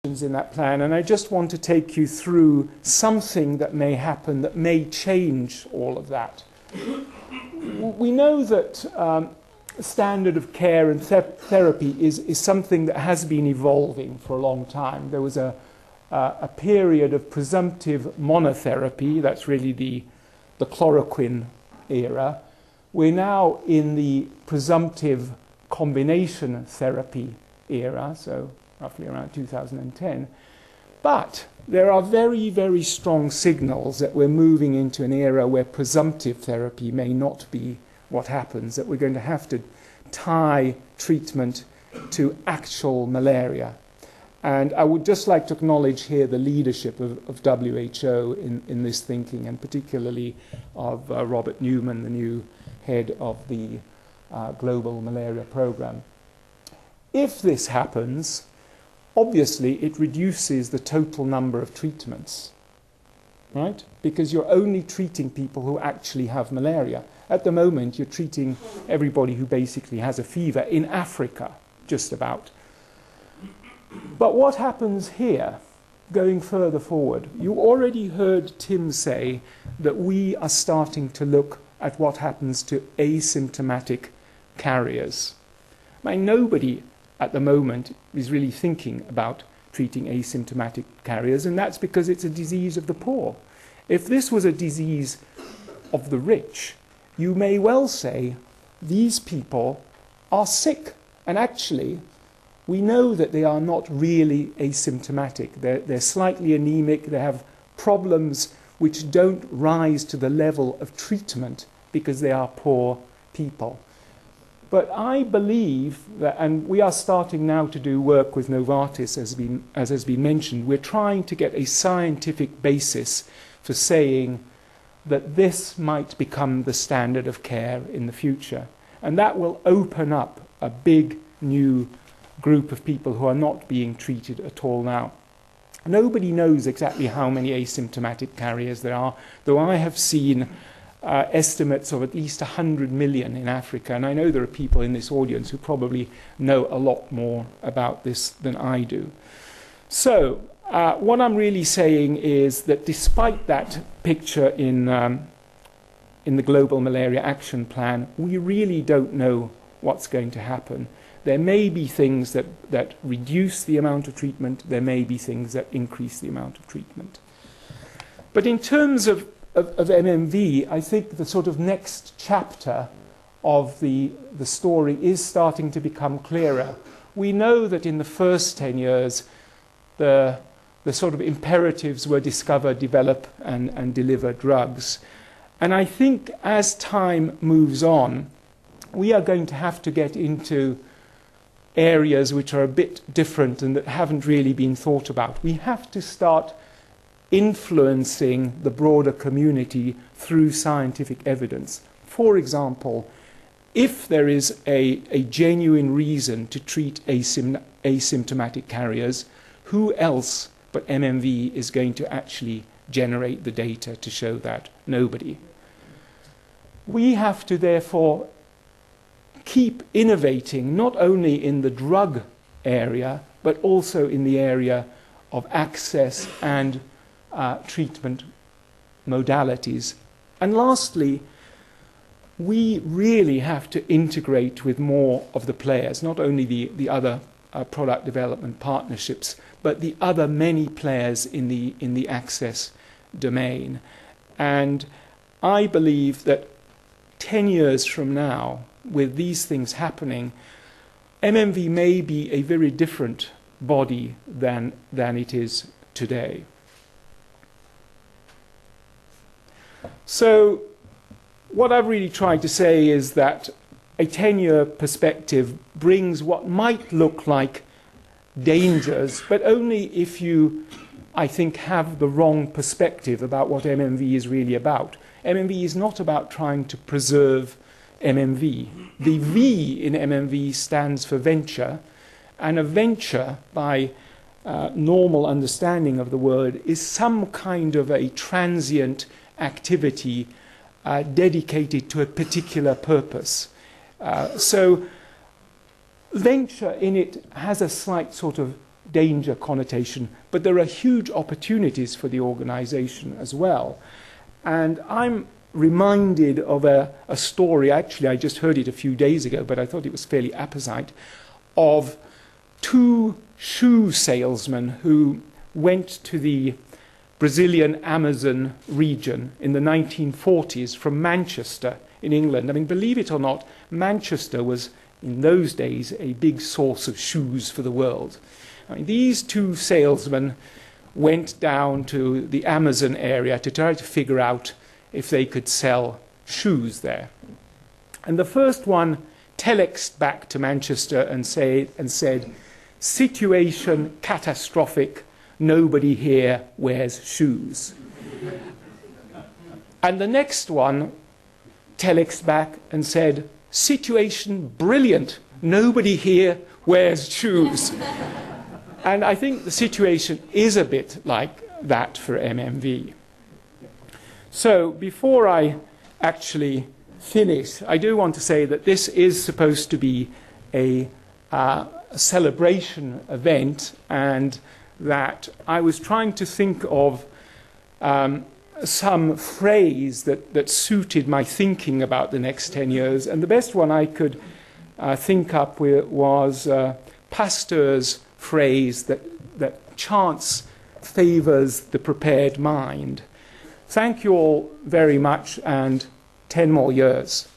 in that plan, and I just want to take you through something that may happen that may change all of that. We know that standard of care and therapy is something that has been evolving for a long time. There was a period of presumptive monotherapy, that's really the chloroquine era. We're now in the presumptive combination therapy era, so roughly around 2010. But there are very, very strong signals that we're moving into an era where presumptive therapy may not be what happens, that we're going to have to tie treatment to actual malaria. And I would just like to acknowledge here the leadership of WHO in this thinking, and particularly of Robert Newman, the new head of the Global Malaria Program. If this happens, obviously it reduces the total number of treatments, right? Because you're only treating people who actually have malaria. At the moment, you're treating everybody who basically has a fever in Africa, just about. But what happens here, going further forward? You already heard Tim say that we are starting to look at what happens to asymptomatic carriers. I mean, nobody at the moment is really thinking about treating asymptomatic carriers, and that's because it's a disease of the poor. If this was a disease of the rich, you may well say these people are sick, and actually we know that they are not really asymptomatic. They're slightly anemic, they have problems which don't rise to the level of treatment because they are poor people. But I believe that, and we are starting now to do work with Novartis, as has been mentioned, we're trying to get a scientific basis for saying that this might become the standard of care in the future. And that will open up a big new group of people who are not being treated at all now. Nobody knows exactly how many asymptomatic carriers there are, though I have seen estimates of at least 100 million in Africa, and I know there are people in this audience who probably know a lot more about this than I do. So what I'm really saying is that despite that picture in the Global Malaria Action Plan, we really don't know what's going to happen. There may be things that reduce the amount of treatment, there may be things that increase the amount of treatment. But in terms of MMV, I think the sort of next chapter of the story is starting to become clearer. We know that in the first 10 years, the sort of imperatives were discover, develop, and deliver drugs. And I think as time moves on, we are going to have to get into areas which are a bit different and that haven't really been thought about. We have to start influencing the broader community through scientific evidence. For example, if there is a genuine reason to treat asymptomatic carriers, who else but MMV is going to actually generate the data to show that? Nobody. We have to therefore keep innovating, not only in the drug area, but also in the area of access and treatment modalities. And lastly, we really have to integrate with more of the players, not only the other product development partnerships, but the other many players in the access domain. And I believe that 10 years from now, with these things happening, MMV may be a very different body than it is today. So what I've really tried to say is that a 10-year perspective brings what might look like dangers, but only if you, I think, have the wrong perspective about what MMV is really about. MMV is not about trying to preserve MMV. The V in MMV stands for venture, and a venture, by normal understanding of the word, is some kind of a transient activity dedicated to a particular purpose. So venture in it has a slight sort of danger connotation, but there are huge opportunities for the organization as well. And I'm reminded of a story, actually I just heard it a few days ago, but I thought it was fairly apposite, of two shoe salesmen who went to the Brazilian Amazon region in the 1940s from Manchester in England. I mean, believe it or not, Manchester was in those days a big source of shoes for the world. I mean, these two salesmen went down to the Amazon area to try to figure out if they could sell shoes there. And the first one telexed back to Manchester and said, "Situation catastrophic, nobody here wears shoes." And the next one telexed back and said, "Situation brilliant, nobody here wears shoes." And I think the situation is a bit like that for MMV. So before I actually finish, I do want to say that this is supposed to be a celebration event, and that I was trying to think of some phrase that suited my thinking about the next 10 years, and the best one I could think up with was Pasteur's phrase that chance favors the prepared mind. Thank you all very much, and 10 more years.